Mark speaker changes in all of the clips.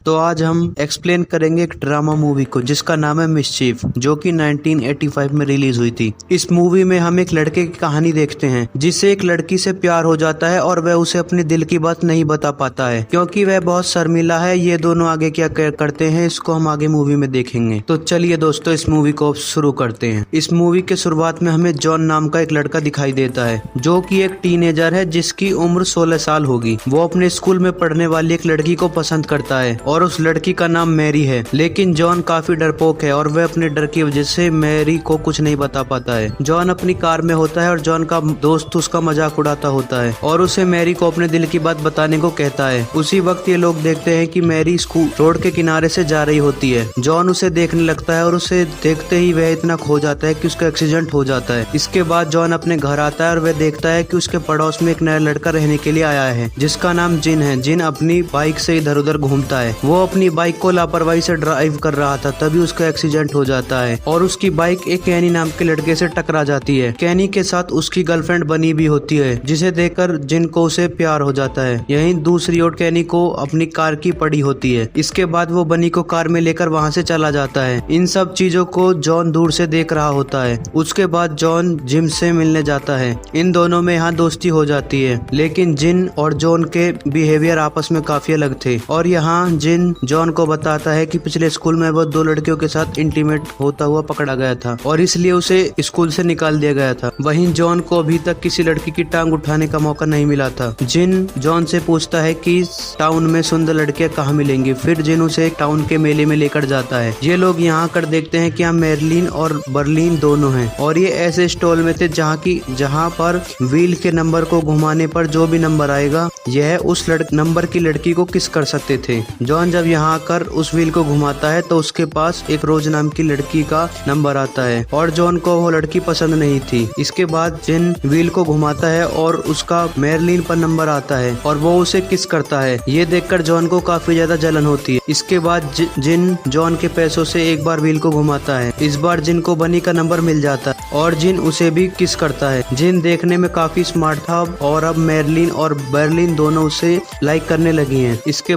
Speaker 1: तो आज हम एक्सप्लेन करेंगे एक ड्रामा मूवी को जिसका नाम है मिस्चीफ, जो कि 1985 में रिलीज हुई थी। इस मूवी में हम एक लड़के की कहानी देखते हैं जिससे एक लड़की से प्यार हो जाता है और वह उसे अपने दिल की बात नहीं बता पाता है क्योंकि वह बहुत शर्मिला है। ये दोनों आगे क्या करते हैं इसको हम आगे मूवी में देखेंगे। तो चलिए दोस्तों इस मूवी को शुरू करते हैं। इस मूवी के शुरुआत में हमें जॉन नाम का एक लड़का दिखाई देता है जो कि एक टीनेजर है जिसकी उम्र 16 साल होगी। वो अपने स्कूल में पढ़ने वाली एक लड़की को पसंद करता है और उस लड़की का नाम मैरी है। लेकिन जॉन काफी डरपोक है और वह अपने डर की वजह से मैरी को कुछ नहीं बता पाता है। जॉन अपनी कार में होता है और जॉन का दोस्त उसका मजाक उड़ाता होता है और उसे मैरी को अपने दिल की बात बताने को कहता है। उसी वक्त ये लोग देखते हैं कि मैरी स्कूल रोड के किनारे से जा रही होती है। जॉन उसे देखने लगता है और उसे देखते ही वह इतना खो जाता है कि उसका एक्सीडेंट हो जाता है। इसके बाद जॉन अपने घर आता है और वह देखता है कि उसके पड़ोस में एक नया लड़का रहने के लिए आया है जिसका नाम जिन है। जिन अपनी बाइक से इधर उधर घूमता है। वो अपनी बाइक को लापरवाही से ड्राइव कर रहा था तभी उसका एक्सीडेंट हो जाता है और उसकी बाइक एक कैनी नाम के लड़के से टकरा जाती है। कैनी के साथ उसकी गर्लफ्रेंड बनी भी होती है जिसे देखकर जिन को उसे प्यार हो जाता है। यहीं दूसरी ओर कैनी को अपनी कार की पड़ी होती है। इसके बाद वो बनी को कार में लेकर वहाँ से चला जाता है। इन सब चीजों को जॉन दूर से देख रहा होता है। उसके बाद जॉन जिम से मिलने जाता है। इन दोनों में यहाँ दोस्ती हो जाती है लेकिन जिन और जॉन के बिहेवियर आपस में काफी अलग थे और यहाँ जिन जॉन को बताता है कि पिछले स्कूल में वो 2 लड़कियों के साथ इंटीमेट होता हुआ पकड़ा गया था और इसलिए उसे स्कूल से निकाल दिया गया था। वहीं जॉन को अभी तक किसी लड़की की टांग उठाने का मौका नहीं मिला था। जिन जॉन से पूछता है कि टाउन में सुंदर लड़कियां कहाँ मिलेंगी। फिर जिन उसे टाउन के मेले में लेकर जाता है। ये लोग यहाँ कर देखते हैं कि यहाँ मेरलिन और बर्लिन दोनों हैं और ये ऐसे स्टॉल में थे जहाँ पर व्हील के नंबर को घुमाने पर जो भी नंबर आएगा यह उस नंबर की लड़की को किस कर सकते थे। जॉन जब यहाँ आकर उस व्हील को घुमाता है तो उसके पास एक रोज नाम की लड़की का नंबर आता है और जॉन को वो लड़की पसंद नहीं थी। इसके बाद जिन व्हील को घुमाता है और उसका मेरलिन पर नंबर आता है और वो उसे किस करता है। ये देखकर जॉन को काफी ज्यादा जलन होती है। इसके बाद जिन जॉन के पैसों से एक बार व्हील को घुमाता है। इस बार जिन को बनी का नंबर मिल जाता है और जिन उसे भी किस करता है। जिन देखने में काफी स्मार्ट था और अब मेरलिन और बर्लिन दोनों उसे लाइक करने लगी हैं। इसके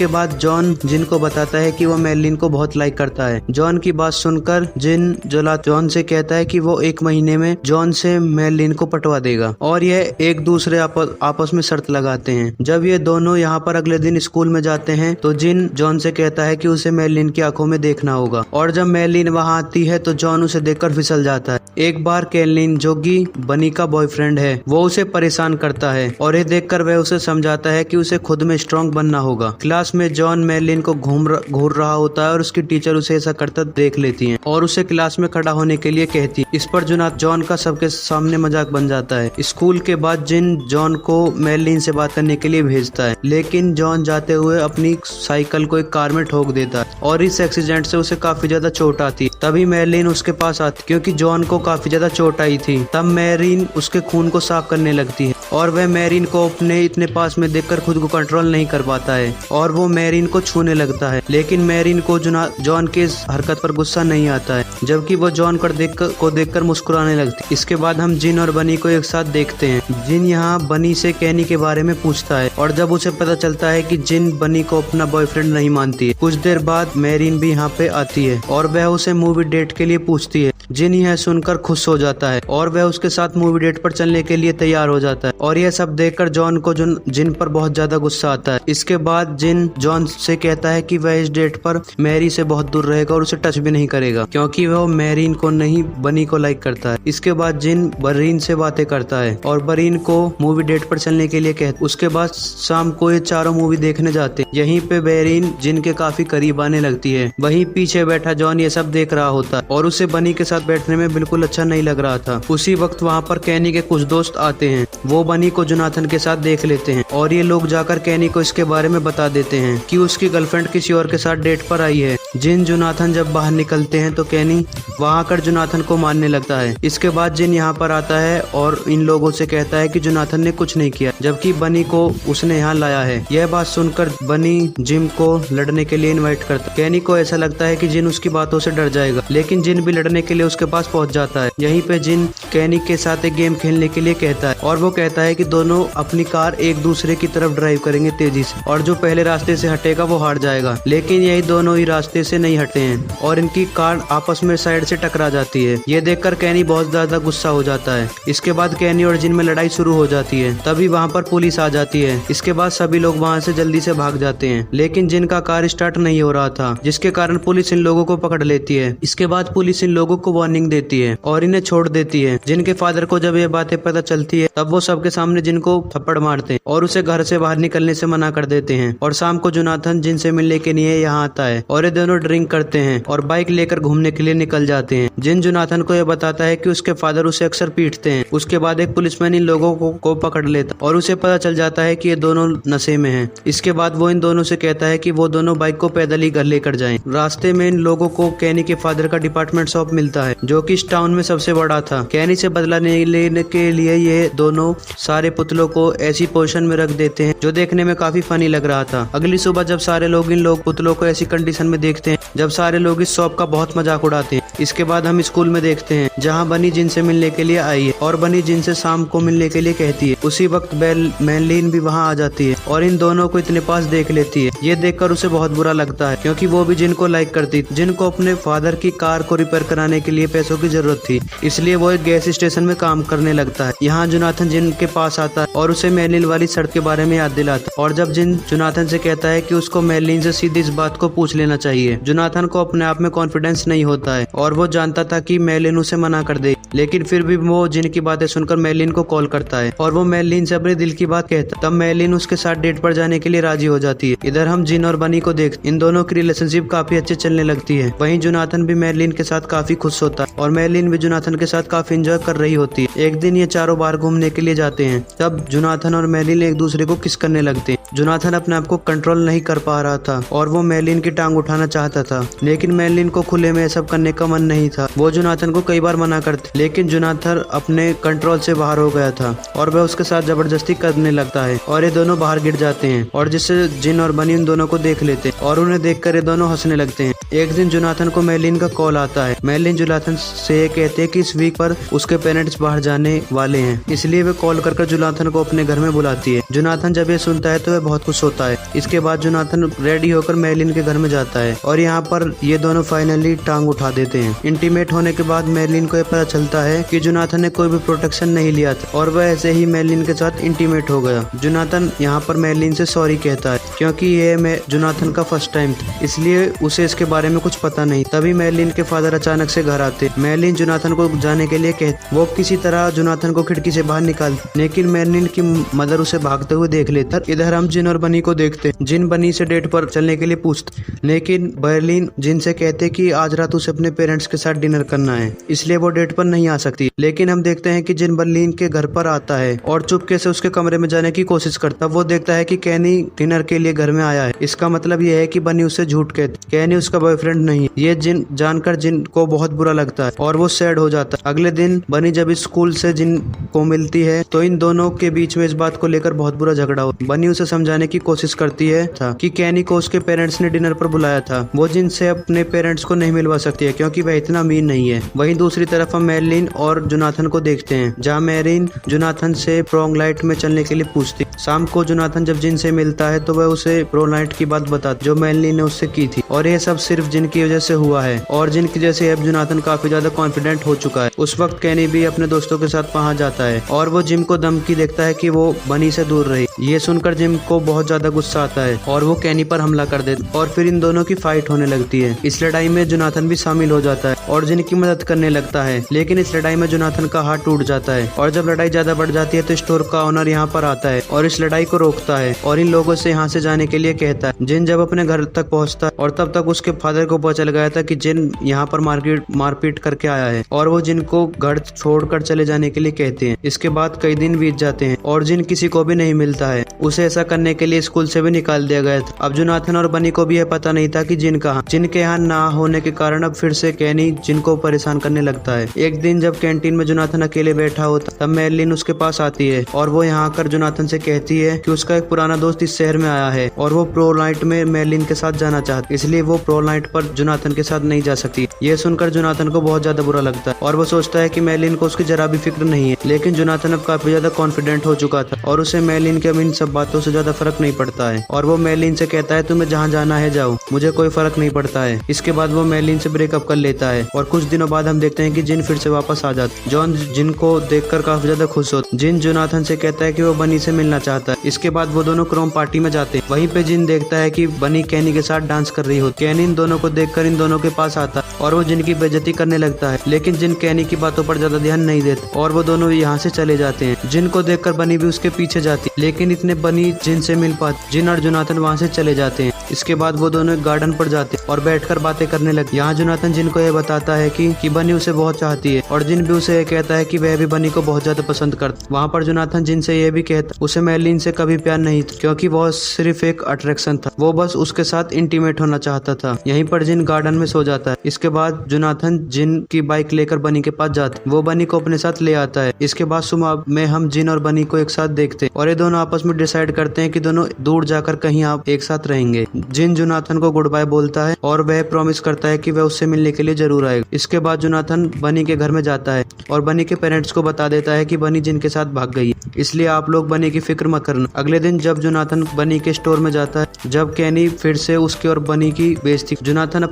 Speaker 1: बाद जॉन जिन को बताता है कि वो मेरलिन को बहुत लाइक करता है। जॉन की बात सुनकर जिन जॉन से कहता है कि वो 1 महीने में जॉन से मेरलिन को पटवा देगा और ये एक दूसरे आपस में शर्त लगाते हैं। जब ये दोनों यहाँ पर अगले दिन स्कूल में जाते हैं तो जिन जॉन से कहता है कि उसे मेरलिन की आंखों में देखना होगा और जब मेरलिन वहाँ आती है तो जॉन उसे देखकर फिसल जाता है। एक बार केल्विन जो कि बनी का बॉयफ्रेंड है वो उसे परेशान करता है और ये देखकर वह उसे समझाता है कि उसे खुद में स्ट्रांग बनना होगा। क्लास में जॉन मेरलिन को घूर रहा होता है और उसकी टीचर उसे ऐसा करता देख लेती है और उसे क्लास में खड़ा होने के लिए कहती है। इस पर जॉन का सबके सामने मजाक बन जाता है। स्कूल के बाद जिन जॉन को मेरलिन से बात करने के लिए भेजता है लेकिन जॉन जाते हुए अपनी साइकिल को एक कार में ठोक देता है और इस एक्सीडेंट से उसे काफी ज्यादा चोट आती है। तभी मेरलिन उसके पास आती क्योंकि जॉन को काफी ज्यादा चोट आई थी। तब मेरलिन उसके खून को साफ करने लगती है और वह मेरलिन को अपने इतने पास में देखकर खुद को कंट्रोल नहीं कर पाता है और वो मेरलिन को छूने लगता है। लेकिन मेरलिन को जॉन के इस हरकत पर गुस्सा नहीं आता है जबकि वो जॉन को देखकर मुस्कुराने लगती है। इसके बाद हम जिन और बनी को एक साथ देखते हैं। जिन यहाँ बनी से कैनी के बारे में पूछता है और जब उसे पता चलता है कि जिन बनी को अपना बॉयफ्रेंड नहीं मानती है। कुछ देर बाद मेरलिन भी यहाँ पे आती है और वह उसे मूवी डेट के लिए पूछती है। जिन यह सुनकर खुश हो जाता है और वह उसके साथ मूवी डेट पर चलने के लिए तैयार हो जाता है और यह सब देखकर जॉन को जिन पर बहुत ज्यादा गुस्सा आता है। इसके बाद जिन जॉन से कहता है कि वह इस डेट पर मैरी से बहुत दूर रहेगा और उसे टच भी नहीं करेगा क्योंकि वह मैरीन को नहीं बनी को लाइक करता है। इसके बाद जिन बरीन से बातें करता है और बरीन को मूवी डेट पर चलने के लिए कहता है। उसके बाद शाम को ये चारों मूवी देखने जाते हैं। यहीं पे बेरीन जिन के काफी करीब आने लगती है। वहीं पीछे बैठा जॉन ये सब देख रहा होता है और उसे बनी के साथ बैठने में बिल्कुल अच्छा नहीं लग रहा था। उसी वक्त वहाँ पर कैनी के कुछ दोस्त आते हैं। वो बनी को जोनाथन के साथ देख लेते हैं और ये लोग जाकर कैनी को इसके बारे में बता देते हैं कि उसकी गर्लफ्रेंड किसी और के साथ डेट पर आई है। जिन जोनाथन जब बाहर निकलते हैं तो कैनी वहाँ आकर जोनाथन को मारने लगता है। इसके बाद जिन यहाँ पर आता है और इन लोगों से कहता है कि जोनाथन ने कुछ नहीं किया जबकि बनी को उसने यहाँ लाया है। यह बात सुनकर बनी जिम को लड़ने के लिए इनवाइट करता है। कैनी को ऐसा लगता है कि जिन उसकी बातों से डर जाएगा लेकिन जिन भी लड़ने के लिए लिए उसके पास पहुंच जाता है। यहीं पे जिन कैनी के साथ एक गेम खेलने के लिए कहता है और वो कहता है कि दोनों अपनी कार एक दूसरे की तरफ ड्राइव करेंगे तेजी से और जो पहले रास्ते से हटेगा वो हार जाएगा। लेकिन यही दोनों ही रास्ते से नहीं हटे हैं और इनकी कार आपस में साइड से टकरा जाती है। ये देखकर कैनी बहुत ज्यादा गुस्सा हो जाता है। इसके बाद कैनी और जिन में लड़ाई शुरू हो जाती है। तभी वहाँ पर पुलिस आ जाती है। इसके बाद सभी लोग वहाँ से जल्दी से भाग जाते हैं, लेकिन जिन का कार स्टार्ट नहीं हो रहा था, जिसके कारण पुलिस इन लोगों को पकड़ लेती है। इसके बाद पुलिस इन लोगों को वार्निंग देती है और इन्हें छोड़ देती है। जिनके फादर को जब ये बातें पता चलती है तब वो सबके सामने जिनको थप्पड़ मारते हैं और उसे घर से बाहर निकलने से मना कर देते हैं। और शाम को जोनाथन जिन से मिलने के लिए यहाँ आता है और ये दोनों ड्रिंक करते हैं और बाइक लेकर घूमने के लिए निकल जाते हैं। जिन जोनाथन को यह बताता है कि उसके फादर उसे अक्सर पीटते हैं। उसके बाद एक पुलिसमैन इन लोगों को पकड़ लेता और उसे पता चल जाता है कि ये दोनों नशे में हैं। इसके बाद वो इन दोनों से कहता है कि वो दोनों बाइक को पैदल ही घर लेकर जाएं। रास्ते में इन लोगों को कैनी के फादर का डिपार्टमेंट शॉप मिलता है जो कि इस टाउन में सबसे बड़ा था। कैनी से बदला लेने के लिए ये दोनों सारे पुतलों को ऐसी पोजीशन में रख देते हैं जो देखने में काफी फनी लग रहा था। अगली सुबह जब सारे लोग इन पुतलों को ऐसी कंडीशन में देखते हैं जब सारे लोग इस शॉप का बहुत मजाक उड़ाते हैं। इसके बाद हम स्कूल में देखते हैं जहाँ बनी जिन से मिलने के लिए आई है और बनी जिन से शाम को मिलने के लिए कहती है। उसी वक्त मैनलीन भी वहाँ आ जाती है और इन दोनों को इतने पास देख लेती है। ये देखकर उसे बहुत बुरा लगता है क्योंकि वो भी जिन को लाइक करती थी। जिन को अपने फादर की कार को रिपेयर कराने के लिए पैसों की जरूरत थी, इसलिए वो एक गैस स्टेशन में काम करने लगता है। यहाँ जोनाथन जिन के पास आता है और उसे मैनलीन वाली शर्त के बारे में याद दिलाता है और जब जिन जोनाथन से कहता है कि उसको मैनलीन से सीधे इस बात को पूछ लेना चाहिए। जोनाथन को अपने आप में कॉन्फिडेंस नहीं होता है और वो जानता था कि मैनलीन उसे मना कर दे, लेकिन फिर भी वो जिन की बातें सुनकर मैनलीन को कॉल करता है और वो मैनलीन से अपने दिल की बात कहता है। तब मैनलीन उसके साथ डेट पर जाने के लिए राजी हो जाती है। इधर हम जिन और बनी को देखते, इन दोनों की रिलेशनशिप काफी अच्छे चलने लगती है। वहीं जोनाथन भी मैनलीन के साथ काफी खुश होता है और मैनलीन भी जोनाथन के साथ काफी एंजॉय कर रही होती है। एक दिन ये चारों बाहर घूमने के लिए जाते हैं। तब जोनाथन और मैनलीन एक दूसरे को किस करने लगते हैं। जोनाथन अपने आप को कंट्रोल नहीं कर पा रहा था और वो मैनलीन की टांग उठाना चाहता था, लेकिन मैनलीन को खुले में सब करने का मन नहीं था। वो जोनाथन को कई बार मना करती, लेकिन जोनाथन अपने कंट्रोल से बाहर हो गया था और वह उसके साथ जबरदस्ती करने लगता है और ये दोनों बाहर गिर जाते हैं और जिससे जिन और बनी उन दोनों को देख लेते हैं और उन्हें देखकर ये दोनों हंसने लगते हैं। एक दिन जोनाथन को मैनलीन का कॉल आता है। मैनलीन जोनाथन से ये कहते हैं कि इस वीक पर उसके पेरेंट्स बाहर जाने वाले हैं, इसलिए वे कॉल कर जोनाथन को अपने घर में बुलाती है। जोनाथन जब ये सुनता है तो वह बहुत खुश होता है। इसके बाद जोनाथन रेडी होकर मैनलीन के घर में जाता है और यहाँ पर ये दोनों फाइनली टांग उठा देते हैं। इंटीमेट होने के बाद मैनलीन को यह पता चलता है कि जोनाथन ने कोई भी प्रोटेक्शन नहीं लिया था और वह ऐसे ही मैनलीन के साथ इंटीमेट हो गया। जोनाथन यहाँ पर मैनलीन से सॉरी कहता है क्योंकि ये जोनाथन का फर्स्ट टाइम था, इसलिए उसे इसके बारे में कुछ पता नहीं। तभी मैनलीन के फादर अचानक से घर आते। मैनलीन जोनाथन को जाने के लिए कहती, वो किसी तरह जोनाथन को खिड़की से बाहर निकालती, लेकिन मैनलीन की मदर उसे भागते हुए देख लेता। इधर हम जिन और बनी को देखते। जिन बनी से डेट पर चलने के लिए पूछते, लेकिन मैनलीन जिन से कहते कि आज रात उसे अपने पेरेंट्स के साथ डिनर करना है, इसलिए वो डेट पर नहीं आ सकती। लेकिन हम देखते हैं कि जिन बर्लिन के घर पर आता है और चुपके से उसके कमरे में जाने की कोशिश करता। वो देखता है कि कैनी डिनर के लिए घर में आया है। इसका मतलब यह है कि बनी उससे झूठ कहती, कैनी उसका बॉयफ्रेंड नहीं। ये जिन जानकर जिन को बहुत बुरा लगता है और वो सैड हो जाता है। अगले दिन बनी जब स्कूल से जिन को मिलती है तो इन दोनों के बीच में इस बात को लेकर बहुत बुरा झगड़ा होता है। बनी उसे समझाने की कोशिश करती है कि कैनी को उसके पेरेंट्स ने डिनर पर बुलाया था, वो जिन से अपने पेरेंट्स को नहीं मिलवा सकती है क्योंकि वह इतना अमीर नहीं है। वहीं दूसरी तरफ हम मैनलीन और जोनाथन को देखते हैं जहाँ मैनलीन जोनाथन से प्रोंग लाइट में चलने के लिए पूछती। शाम को जोनाथन जब जिन से मिलता है तो वह उसे प्रो लाइट की बात बताती जो मैनलीन ने उससे की थी और यह सब सिर्फ जिन की वजह से हुआ है और जिन की वजह से अब जोनाथन काफी ज्यादा कॉन्फिडेंट हो चुका है। उस वक्त कैनी भी अपने दोस्तों के साथ वहां जाता है और वो जिम को धमकी देखता है कि वो बनी से दूर रहे। ये सुनकर जिम को बहुत ज्यादा गुस्सा आता है और वो कैनी पर हमला कर देता और फिर इन दोनों की फाइट होने लगती है। इस लड़ाई में जोनाथन भी शामिल हो जाता है और जिन की मदद करने लगता है, लेकिन इस लड़ाई में जोनाथन का हाथ टूट जाता है और जब लड़ाई ज्यादा बढ़ जाती है तो स्टोर का ओनर यहाँ पर आता है और इस लड़ाई को रोकता है और इन लोगों से यहाँ से जाने के लिए कहता है। जिन जब अपने घर तक पहुँचता है और तब तक उसके फादर को पता चल गया था कि जिन यहाँ पर मारपीट करके आया है और वो जिन को घर छोड़कर चले जाने के लिए कहते हैं। इसके बाद कई दिन बीत जाते हैं और जिन किसी को भी नहीं मिलता है। उसे ऐसा करने के लिए स्कूल से भी निकाल दिया गया था। अब जोनाथन और बनी को भी यह पता नहीं था कि जिन कहाँ। जिन के यहाँ ना होने के कारण अब फिर से कैनी जिन को परेशान करने लगता है। एक दिन जब कैंटीन में जोनाथन अकेले बैठा होता तब मैनलीन उसके पास आती है और वो यहाँ आकर जोनाथन से कहती है कि उसका एक पुराना दोस्त इस शहर में आया है और वो प्रो नाइट में मैनलीन के साथ जाना चाहता, इसलिए वो प्रो डोलोमाइट पर जोनाथन के साथ नहीं जा सकती। यह सुनकर जोनाथन को बहुत ज्यादा बुरा लगता है और वो सोचता है कि मेलिन को उसकी जरा भी फिक्र नहीं है। लेकिन जोनाथन अब काफी ज्यादा कॉन्फिडेंट हो चुका था और उसे मेलिन के अब इन सब बातों से ज्यादा फर्क नहीं पड़ता है और वो मेलिन से कहता है तुम्हें जहाँ जाना है जाओ, मुझे कोई फर्क नहीं पड़ता है। इसके बाद वो मेलिन से ब्रेकअप कर लेता है और कुछ दिनों बाद हम देखते हैं कि जिन फिर से वापस आ जाता। जॉन जिन को देखकर काफी ज्यादा खुश होता। जिन जोनाथन से कहता है कि वो बनी से मिलना चाहता है। इसके बाद वो दोनों क्रोम पार्टी में जाते हैं। वहीं पे जिन देखता है कि बनी कैनी के साथ डांस कर रही होती। कैनी इन दोनों को देखकर इन दोनों के पास आता है और वो जिन की बेइज्जती करने लगता है, लेकिन जिन कैनी की बातों पर ज्यादा ध्यान नहीं देता और वो दोनों यहाँ से चले जाते हैं। जिन को देखकर बनी भी उसके पीछे जाती, लेकिन इतने बनी जिन से मिल पाती। जिन और जोनाथन वहाँ से चले जाते हैं। इसके बाद वो दोनों एक गार्डन पर जाते और बैठकर बातें करने लगते। यहाँ जोनाथन जिन को यह बताता है कि बनी उसे बहुत चाहती है और जिन भी उसे यह कहता है कि वह भी बनी को बहुत ज्यादा पसंद करता। वहाँ पर जोनाथन जिन से यह भी कहता उसे मेलिन से कभी प्यार नहीं था, क्योंकि वह सिर्फ एक अट्रैक्शन था। वो बस उसके साथ इंटीमेट होना चाहता था। यहीं पर जिन गार्डन में सो जाता है। इसके बाद जोनाथन जिन की बाइक लेकर बनी के पास जाता है। वो बनी को अपने साथ ले आता है। इसके बाद सुबह में हम जिन और बनी को एक साथ देखते हैं और ये दोनों आपस में डिसाइड करते हैं कि दोनों दूर जाकर कहीं आप एक साथ रहेंगे। जिन जोनाथन को गुड बाय बोलता है और वह प्रॉमिस करता है कि वह उससे मिलने के लिए जरूर आएगा। इसके बाद जोनाथन बनी के घर में जाता है और बनी के पेरेंट्स को बता देता है कि बनी जिन के साथ भाग गई है, इसलिए आप लोग बनी की फिक्र मत करना। अगले दिन जब जोनाथन बनी के स्टोर में जाता है, जब कैनी फिर से उसकी और बनी की बेइज्जती, जोनाथन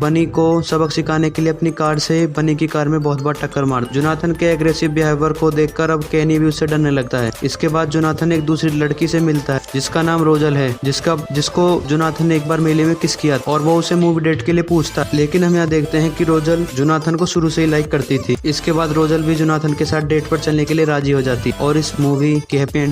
Speaker 1: बनी को सबक सिखाने के लिए अपनी कार से बनी की कार में बहुत बार टक्कर मार। जोनाथन के एग्रेसिव बिहेवियर को देखकर अब कैनी भी उससे डरने लगता है। इसके बाद जोनाथन एक दूसरी लड़की से मिलता है जिसका नाम रोजल है, जिसको जोनाथन ने एक बार मेले में किस किया और वो उसे मूवी डेट के लिए पूछता। लेकिन हम यहाँ देखते हैं कि रोजल जोनाथन को शुरू से ही लाइक करती थी। इसके बाद रोजल भी जोनाथन के साथ डेट पर चलने के लिए राजी हो जाती और इस मूवी की हैप्पी